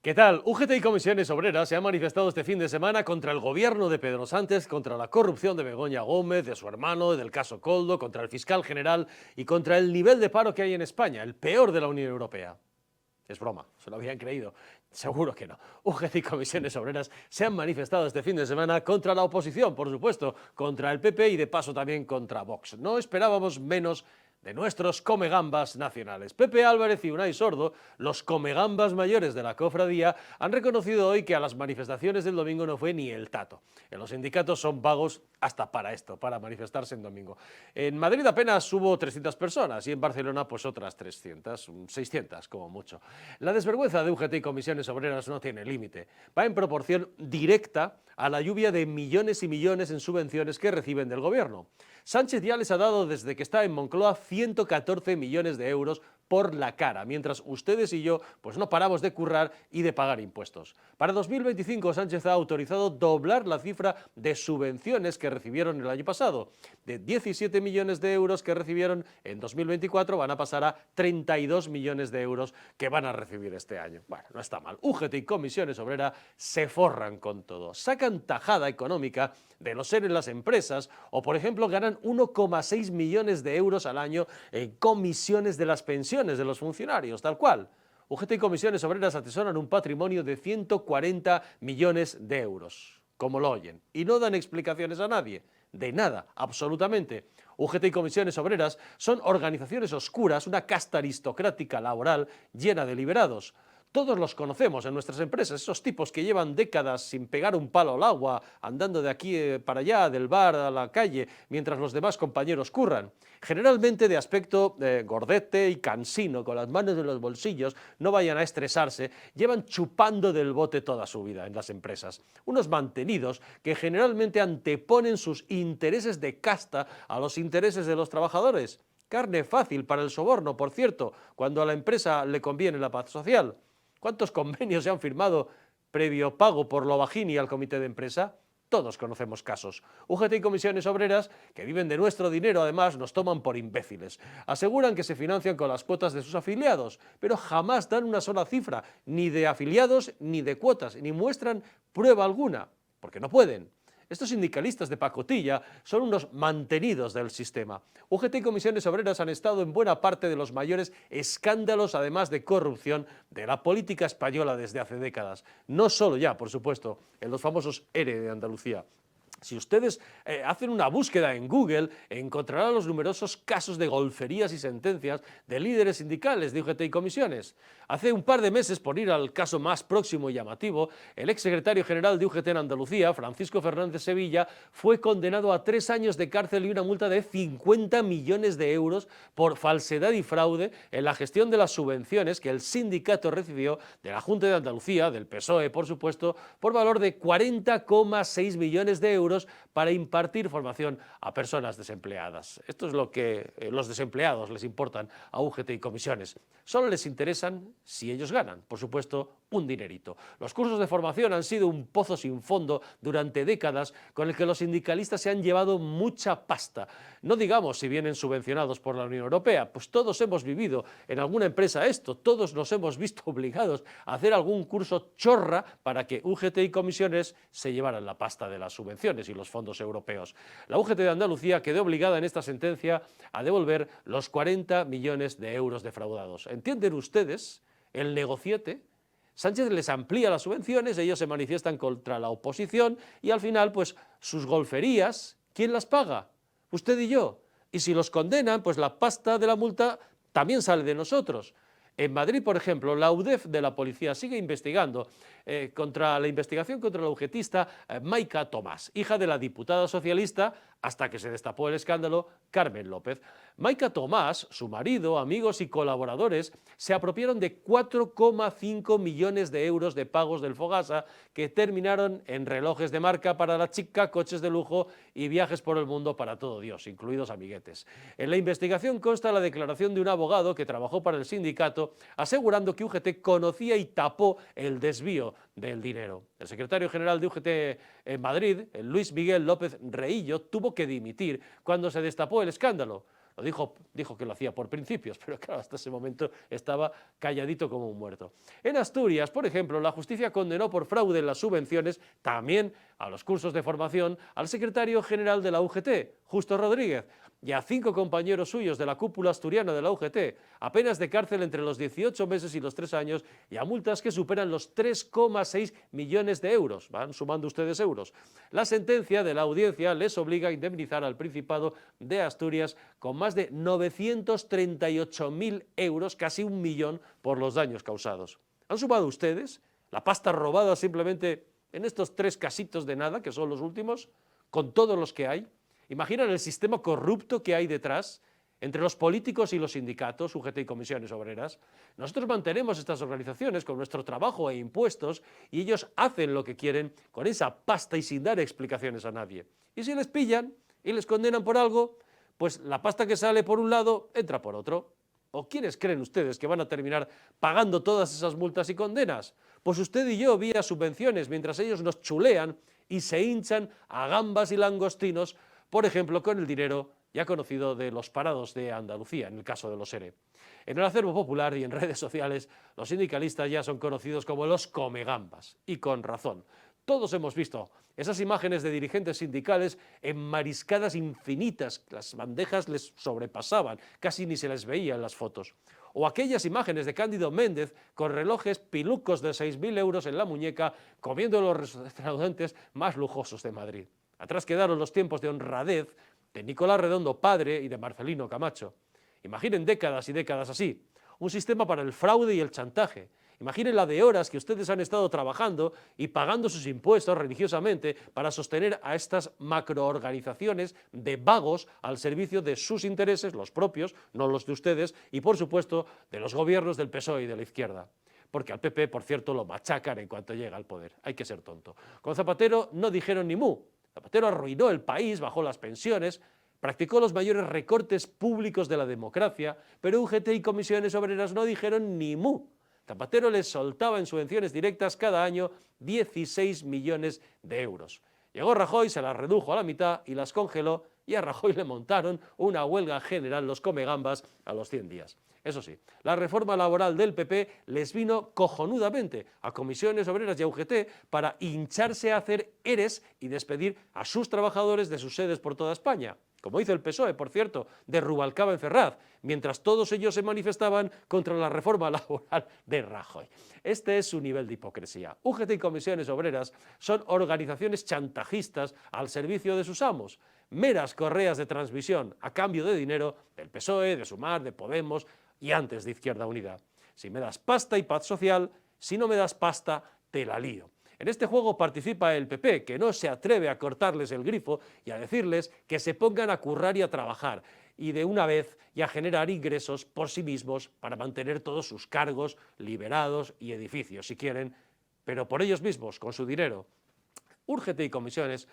¿Qué tal? UGT y Comisiones Obreras se han manifestado este fin de semana contra el gobierno de Pedro Sánchez, contra la corrupción de Begoña Gómez, de su hermano, del caso Koldo, contra el fiscal general y contra el nivel de paro que hay en España, el peor de la Unión Europea. Es broma, se lo habían creído. Seguro que no. UGT y Comisiones Obreras se han manifestado este fin de semana contra la oposición, por supuesto, contra el PP y de paso también contra Vox. No esperábamos menos de nuestros comegambas nacionales. Pepe Álvarez y Unai Sordo, los comegambas mayores de la cofradía, han reconocido hoy que a las manifestaciones del domingo no fue ni el tato. En los sindicatos son vagos hasta para esto, para manifestarse en domingo. En Madrid apenas hubo 300 personas y en Barcelona pues otras 300, 600 como mucho. La desvergüenza de UGT y Comisiones Obreras no tiene límite. Va en proporción directa a la lluvia de millones y millones en subvenciones que reciben del gobierno. Sánchez ya les ha dado desde que está en Moncloa 114 millones de euros por la cara, mientras ustedes y yo pues no paramos de currar y de pagar impuestos. Para 2025 Sánchez ha autorizado doblar la cifra de subvenciones que recibieron el año pasado. De 17 millones de euros que recibieron en 2024 van a pasar a 32 millones de euros que van a recibir este año. Bueno, no está mal. UGT y Comisiones Obreras se forran con todo. Sacan tajada económica de los seres en las empresas o, por ejemplo, ganan 1,6 millones de euros al año en comisiones de las pensiones de los funcionarios, tal cual. UGT y Comisiones Obreras atesoran un patrimonio de 140 millones de euros, como lo oyen, y no dan explicaciones a nadie, de nada, absolutamente. UGT y Comisiones Obreras son organizaciones oscuras, una casta aristocrática laboral llena de liberados. Todos los conocemos en nuestras empresas, esos tipos que llevan décadas sin pegar un palo al agua, andando de aquí para allá, del bar a la calle, mientras los demás compañeros curran. Generalmente de aspecto gordete y cansino, con las manos en los bolsillos, no vayan a estresarse, llevan chupando del bote toda su vida en las empresas. Unos mantenidos que generalmente anteponen sus intereses de casta a los intereses de los trabajadores. Carne fácil para el soborno, por cierto, cuando a la empresa le conviene la paz social. ¿Cuántos convenios se han firmado previo pago por lo bajini al comité de empresa? Todos conocemos casos. UGT y Comisiones Obreras, que viven de nuestro dinero, además, nos toman por imbéciles. Aseguran que se financian con las cuotas de sus afiliados, pero jamás dan una sola cifra, ni de afiliados ni de cuotas, ni muestran prueba alguna, porque no pueden. Estos sindicalistas de pacotilla son unos mantenidos del sistema. UGT y Comisiones Obreras han estado en buena parte de los mayores escándalos, además de corrupción, de la política española desde hace décadas. No solo ya, por supuesto, en los famosos ERE de Andalucía. Si ustedes hacen una búsqueda en Google, encontrarán los numerosos casos de golferías y sentencias de líderes sindicales de UGT y comisiones. Hace un par de meses, por ir al caso más próximo y llamativo, el exsecretario general de UGT en Andalucía, Francisco Fernández Sevilla, fue condenado a 3 años de cárcel y una multa de 50 millones de euros por falsedad y fraude en la gestión de las subvenciones que el sindicato recibió de la Junta de Andalucía, del PSOE, por supuesto, por valor de 40,6 millones de euros para impartir formación a personas desempleadas. Esto es lo que los desempleados les importan a UGT y comisiones. Solo les interesan si ellos ganan, por supuesto, un dinerito. Los cursos de formación han sido un pozo sin fondo durante décadas con el que los sindicalistas se han llevado mucha pasta. No digamos si vienen subvencionados por la Unión Europea, pues todos hemos vivido en alguna empresa esto, todos nos hemos visto obligados a hacer algún curso chorra para que UGT y comisiones se llevaran la pasta de las subvenciones y los fondos europeos. La UGT de Andalucía quedó obligada en esta sentencia a devolver los 40 millones de euros defraudados. ¿Entienden ustedes el negociete? Sánchez les amplía las subvenciones, ellos se manifiestan contra la oposición y al final, pues, sus golferías, ¿quién las paga? Usted y yo. Y si los condenan, pues la pasta de la multa también sale de nosotros. En Madrid, por ejemplo, la UDEF de la policía sigue investigando contra la investigación contra la ugetista Maika Tomás, hija de la diputada socialista, hasta que se destapó el escándalo, Carmen López. Maika Tomás, su marido, amigos y colaboradores se apropiaron de 4,5 millones de euros de pagos del Fogasa que terminaron en relojes de marca para la chica, coches de lujo y viajes por el mundo para todo Dios, incluidos amiguetes. En la investigación consta la declaración de un abogado que trabajó para el sindicato asegurando que UGT conocía y tapó el desvío del dinero. El secretario general de UGT en Madrid, Luis Miguel López Reillo, tuvo que dimitir cuando se destapó el escándalo. Dijo que lo hacía por principios, pero claro, hasta ese momento estaba calladito como un muerto. En Asturias, por ejemplo, la justicia condenó por fraude en las subvenciones, también a los cursos de formación, al secretario general de la UGT, Justo Rodríguez, y a 5 compañeros suyos de la cúpula asturiana de la UGT, a penas de cárcel entre los 18 meses y los 3 años y a multas que superan los 3,6 millones de euros. Van sumando ustedes euros. La sentencia de la audiencia les obliga a indemnizar al Principado de Asturias con más de 938.000 euros, casi 1 millón, por los daños causados. ¿Han sumado ustedes la pasta robada simplemente en estos 3 casitos de nada, que son los últimos, con todos los que hay? ¿Imaginan el sistema corrupto que hay detrás entre los políticos y los sindicatos, UGT y comisiones obreras? Nosotros mantenemos estas organizaciones con nuestro trabajo e impuestos y ellos hacen lo que quieren con esa pasta y sin dar explicaciones a nadie. Y si les pillan y les condenan por algo, pues la pasta que sale por un lado entra por otro. ¿O quiénes creen ustedes que van a terminar pagando todas esas multas y condenas? Pues usted y yo vía subvenciones, mientras ellos nos chulean y se hinchan a gambas y langostinos, por ejemplo, con el dinero ya conocido de los parados de Andalucía, en el caso de los ERE. En el acervo popular y en redes sociales, los sindicalistas ya son conocidos como los comegambas, y con razón. Todos hemos visto esas imágenes de dirigentes sindicales en mariscadas infinitas, las bandejas les sobrepasaban, casi ni se les veía en las fotos. O aquellas imágenes de Cándido Méndez con relojes pilucos de 6.000 euros en la muñeca, comiendo en los restaurantes más lujosos de Madrid. Atrás quedaron los tiempos de honradez de Nicolás Redondo padre y de Marcelino Camacho. Imaginen décadas y décadas así, un sistema para el fraude y el chantaje. Imaginen la de horas que ustedes han estado trabajando y pagando sus impuestos religiosamente para sostener a estas macroorganizaciones de vagos al servicio de sus intereses, los propios, no los de ustedes, y por supuesto de los gobiernos del PSOE y de la izquierda. Porque al PP, por cierto, lo machacan en cuanto llega al poder. Hay que ser tonto. Con Zapatero no dijeron ni mu. Zapatero arruinó el país, bajó las pensiones, practicó los mayores recortes públicos de la democracia, pero UGT y comisiones obreras no dijeron ni mu. Zapatero les soltaba en subvenciones directas cada año 16 millones de euros. Llegó Rajoy, se las redujo a la mitad y las congeló, y a Rajoy le montaron una huelga general los comegambas a los 100 días. Eso sí, la reforma laboral del PP les vino cojonudamente a comisiones obreras y a UGT para hincharse a hacer ERES y despedir a sus trabajadores de sus sedes por toda España, como hizo el PSOE, por cierto, de Rubalcaba en Ferraz, mientras todos ellos se manifestaban contra la reforma laboral de Rajoy. Este es su nivel de hipocresía. UGT y comisiones obreras son organizaciones chantajistas al servicio de sus amos, meras correas de transmisión a cambio de dinero del PSOE, de Sumar, de Podemos y antes de Izquierda Unida. Si me das pasta y paz social, si no me das pasta, te la lío. En este juego participa el PP, que no se atreve a cortarles el grifo y a decirles que se pongan a currar y a trabajar, y de una vez y a generar ingresos por sí mismos para mantener todos sus cargos liberados y edificios, si quieren, pero por ellos mismos, con su dinero. UGT y comisiones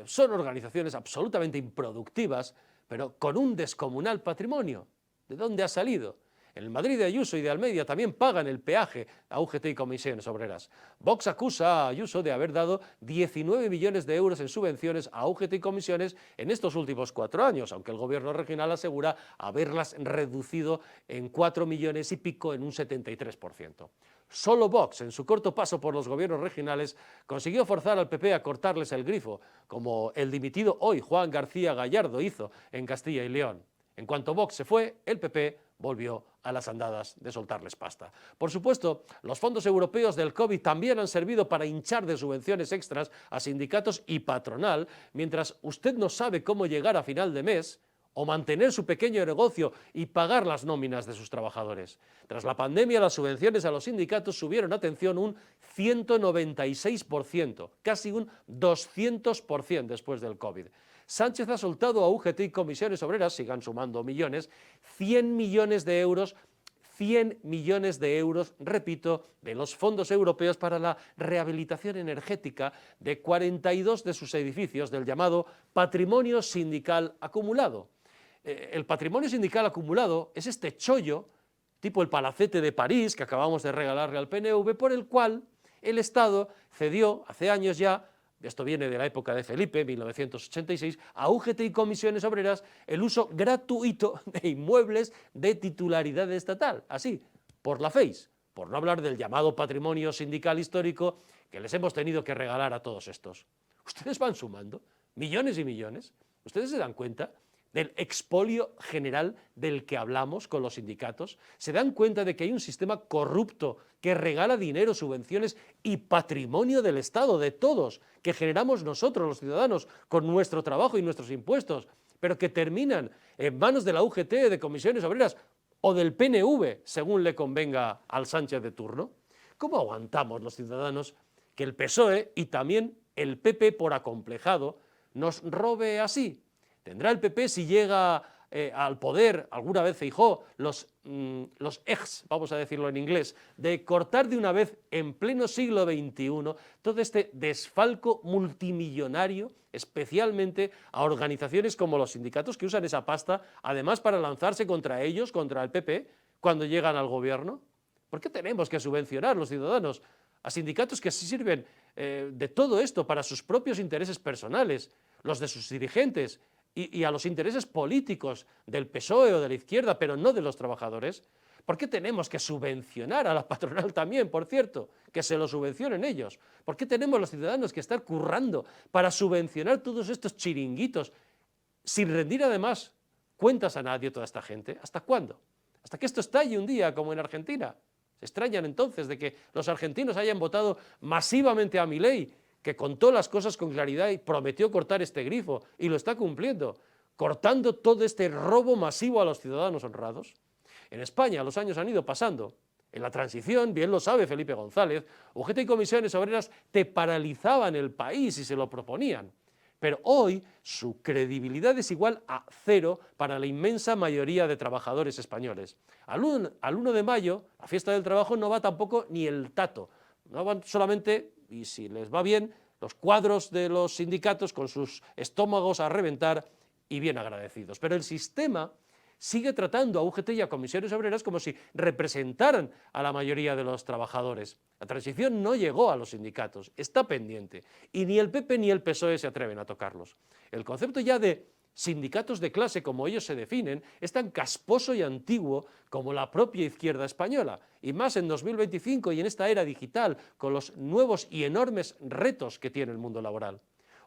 son organizaciones absolutamente improductivas, pero con un descomunal patrimonio. ¿De dónde ha salido? En el Madrid de Ayuso y de Almeida también pagan el peaje a UGT y comisiones obreras. Vox acusa a Ayuso de haber dado 19 millones de euros en subvenciones a UGT y comisiones en estos últimos 4 años, aunque el gobierno regional asegura haberlas reducido en 4 millones y pico, en un 73%. Solo Vox, en su corto paso por los gobiernos regionales, consiguió forzar al PP a cortarles el grifo, como el dimitido hoy Juan García Gallardo hizo en Castilla y León. En cuanto Vox se fue, el PP volvió a las andadas de soltarles pasta. Por supuesto, los fondos europeos del COVID también han servido para hinchar de subvenciones extras a sindicatos y patronal, mientras usted no sabe cómo llegar a final de mes o mantener su pequeño negocio y pagar las nóminas de sus trabajadores. Tras la pandemia, las subvenciones a los sindicatos subieron, atención, un 196%, casi un 200% después del COVID. Sánchez ha soltado a UGT y comisiones obreras, sigan sumando millones, 100 millones de euros, 100 millones de euros, repito, de los fondos europeos para la rehabilitación energética de 42 de sus edificios del llamado patrimonio sindical acumulado. El patrimonio sindical acumulado es este chollo, tipo el palacete de París que acabamos de regalarle al PNV, por el cual el Estado cedió hace años ya esto viene de la época de Felipe, 1986, a UGT y comisiones obreras el uso gratuito de inmuebles de titularidad estatal, así, por la face, por no hablar del llamado patrimonio sindical histórico que les hemos tenido que regalar a todos estos. Ustedes van sumando millones y millones. ¿Ustedes se dan cuenta del expolio general del que hablamos con los sindicatos? ¿Se dan cuenta de que hay un sistema corrupto que regala dinero, subvenciones y patrimonio del Estado, de todos, que generamos nosotros los ciudadanos con nuestro trabajo y nuestros impuestos, pero que terminan en manos de la UGT, de comisiones obreras o del PNV, según le convenga al Sánchez de turno? ¿Cómo aguantamos los ciudadanos que el PSOE y también el PP por acomplejado nos robe así? ¿Tendrá el PP, si llega al poder, alguna vez Feijóo, los ex, vamos a decirlo en inglés, de cortar de una vez en pleno siglo XXI todo este desfalco multimillonario, especialmente a organizaciones como los sindicatos que usan esa pasta, además para lanzarse contra ellos, contra el PP, cuando llegan al gobierno? ¿Por qué tenemos que subvencionar los ciudadanos a sindicatos que sí sirven de todo esto para sus propios intereses personales, los de sus dirigentes, y a los intereses políticos del PSOE o de la izquierda, pero no de los trabajadores? ¿Por qué tenemos que subvencionar a la patronal también, por cierto, que se lo subvencionen ellos? ¿Por qué tenemos los ciudadanos que estar currando para subvencionar todos estos chiringuitos sin rendir además cuentas a nadie toda esta gente? ¿Hasta cuándo? ¿Hasta que esto estalle un día como en Argentina? ¿Se extrañan entonces de que los argentinos hayan votado masivamente a Milei, que contó las cosas con claridad y prometió cortar este grifo, y lo está cumpliendo, cortando todo este robo masivo a los ciudadanos honrados? En España los años han ido pasando. En la transición, bien lo sabe Felipe González, UGT y comisiones obreras te paralizaban el país y se lo proponían. Pero hoy su credibilidad es igual a cero para la inmensa mayoría de trabajadores españoles. Al 1 de mayo, la fiesta del trabajo, no va tampoco ni el tato. No van solamente, y si les va bien, los cuadros de los sindicatos con sus estómagos a reventar y bien agradecidos. Pero el sistema sigue tratando a UGT y a comisiones obreras como si representaran a la mayoría de los trabajadores. La transición no llegó a los sindicatos, está pendiente, y ni el PP ni el PSOE se atreven a tocarlos. El concepto ya de sindicatos de clase, como ellos se definen, es tan casposo y antiguo como la propia izquierda española, y más en 2025 y en esta era digital, con los nuevos y enormes retos que tiene el mundo laboral.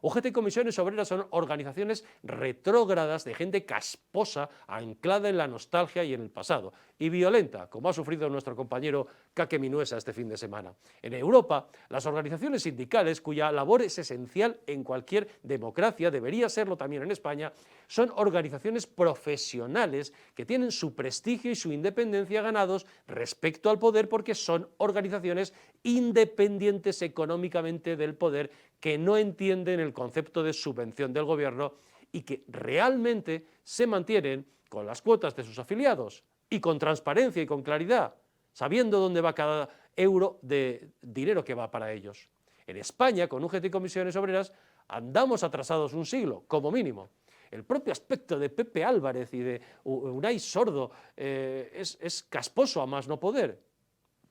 UGT y comisiones obreras son organizaciones retrógradas de gente casposa, anclada en la nostalgia y en el pasado, y violenta, como ha sufrido nuestro compañero Kake Minuesa este fin de semana. En Europa, las organizaciones sindicales, cuya labor es esencial en cualquier democracia, debería serlo también en España, son organizaciones profesionales que tienen su prestigio y su independencia ganados respecto al poder, porque son organizaciones independientes económicamente del poder, que no entienden el concepto de subvención del gobierno y que realmente se mantienen con las cuotas de sus afiliados y con transparencia y con claridad, sabiendo dónde va cada euro de dinero que va para ellos. En España, con UGT y comisiones obreras, andamos atrasados un siglo, como mínimo. El propio aspecto de Pepe Álvarez y de Unai Sordo es casposo a más no poder,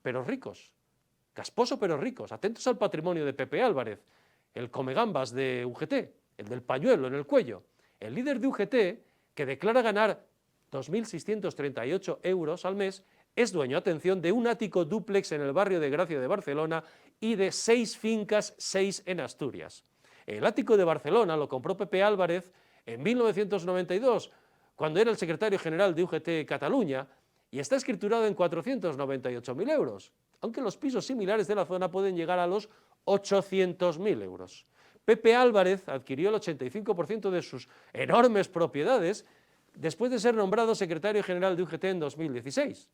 pero ricos. Casposo pero ricos. Atentos al patrimonio de Pepe Álvarez, el comegambas de UGT, el del pañuelo en el cuello. El líder de UGT, que declara ganar 2.638 euros al mes, es dueño, atención, de un ático dúplex en el barrio de Gracia de Barcelona y de 6 fincas, 6 en Asturias. El ático de Barcelona lo compró Pepe Álvarez en 1992, cuando era el secretario general de UGT Cataluña, y está escriturado en 498.000 euros, aunque los pisos similares de la zona pueden llegar a los 800.000 euros. Pepe Álvarez adquirió el 85% de sus enormes propiedades después de ser nombrado secretario general de UGT en 2016.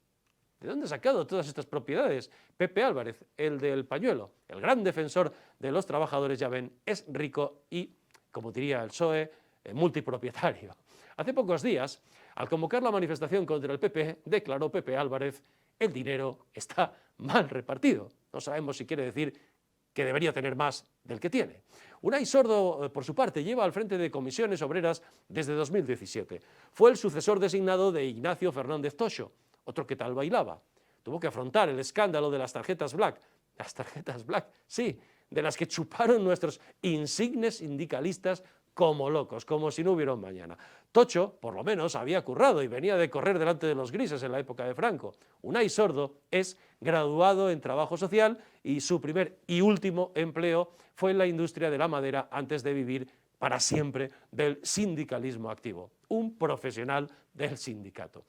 ¿De dónde ha sacado todas estas propiedades? Pepe Álvarez, el del pañuelo, el gran defensor de los trabajadores, ya ven, es rico y, como diría el PSOE, multipropietario. Hace pocos días, al convocar la manifestación contra el PP, declaró Pepe Álvarez: el dinero está mal repartido. No sabemos si quiere decir que debería tener más del que tiene. Unai Sordo, por su parte, lleva al frente de comisiones obreras desde 2017. Fue el sucesor designado de Ignacio Fernández Toxo, otro que tal bailaba. Tuvo que afrontar el escándalo de las tarjetas Black. Las tarjetas Black, sí, de las que chuparon nuestros insignes sindicalistas como locos, como si no hubiera un mañana. Tocho, por lo menos, había currado y venía de correr delante de los grises en la época de Franco. Unai Sordo es graduado en trabajo social y su primer y último empleo fue en la industria de la madera antes de vivir para siempre del sindicalismo activo. Un profesional del sindicato.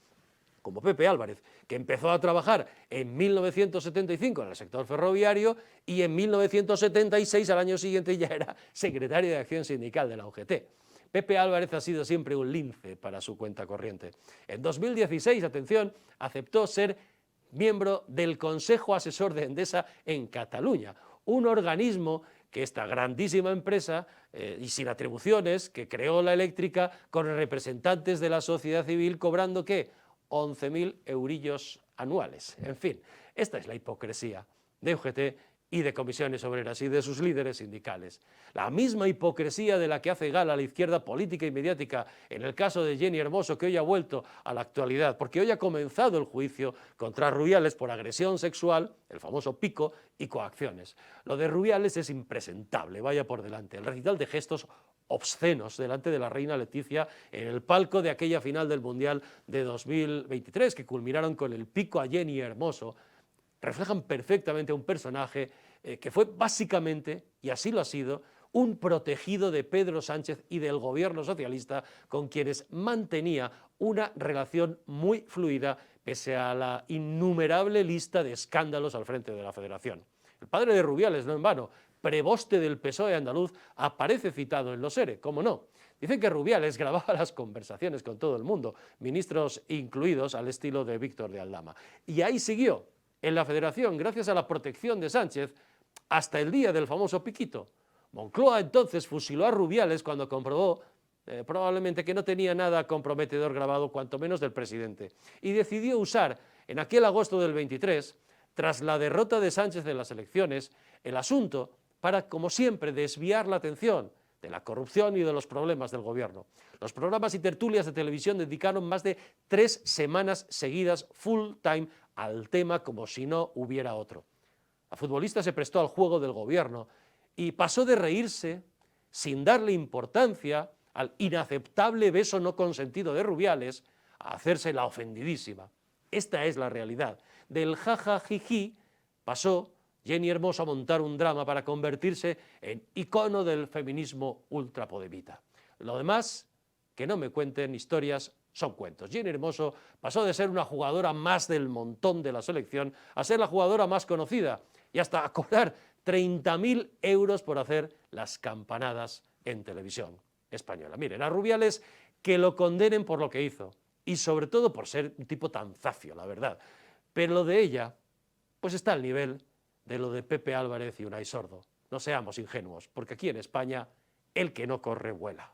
Como Pepe Álvarez, que empezó a trabajar en 1975 en el sector ferroviario y en 1976, al año siguiente, ya era secretario de Acción Sindical de la UGT. Pepe Álvarez ha sido siempre un lince para su cuenta corriente. En 2016, atención, aceptó ser miembro del Consejo Asesor de Endesa en Cataluña, un organismo que esta grandísima empresa, y sin atribuciones, que creó la eléctrica con representantes de la sociedad civil cobrando, ¿qué?, 11.000 eurillos anuales. En fin, esta es la hipocresía de UGT y de Comisiones Obreras y de sus líderes sindicales. La misma hipocresía de la que hace gala la izquierda política y mediática en el caso de Jenny Hermoso, que hoy ha vuelto a la actualidad, porque hoy ha comenzado el juicio contra Rubiales por agresión sexual, el famoso pico, y coacciones. Lo de Rubiales es impresentable, vaya por delante. El recital de gestos obscenos delante de la reina Leticia en el palco de aquella final del Mundial de 2023, que culminaron con el pico a Jenny Hermoso, reflejan perfectamente a un personaje que fue básicamente, y así lo ha sido, un protegido de Pedro Sánchez y del gobierno socialista, con quienes mantenía una relación muy fluida pese a la innumerable lista de escándalos al frente de la Federación. El padre de Rubiales, no en vano, preboste del PSOE andaluz, aparece citado en los ERE, ¿cómo no? Dicen que Rubiales grababa las conversaciones con todo el mundo, ministros incluidos, al estilo de Víctor de Aldama. Y ahí siguió, en la Federación, gracias a la protección de Sánchez, hasta el día del famoso piquito. Moncloa entonces fusiló a Rubiales cuando comprobó probablemente que no tenía nada comprometedor grabado, cuanto menos del presidente, y decidió usar en aquel agosto del 23, tras la derrota de Sánchez en las elecciones, el asunto para, como siempre, desviar la atención de la corrupción y de los problemas del gobierno. Los programas y tertulias de televisión dedicaron más de 3 semanas seguidas full time al tema como si no hubiera otro. La futbolista se prestó al juego del gobierno y pasó de reírse sin darle importancia al inaceptable beso no consentido de Rubiales a hacerse la ofendidísima. Esta es la realidad. Del jajajiji pasó Jenny Hermoso a montar un drama para convertirse en icono del feminismo ultrapodemita. Lo demás, que no me cuenten historias, son cuentos. Jenny Hermoso pasó de ser una jugadora más del montón de la selección a ser la jugadora más conocida y hasta a cobrar 30.000 euros por hacer las campanadas en televisión española. Miren, a Rubiales que lo condenen por lo que hizo y sobre todo por ser un tipo tan zafio, la verdad. Pero lo de ella, pues está al nivel de lo de Pepe Álvarez y Unai Sordo. No seamos ingenuos, porque aquí en España el que no corre vuela.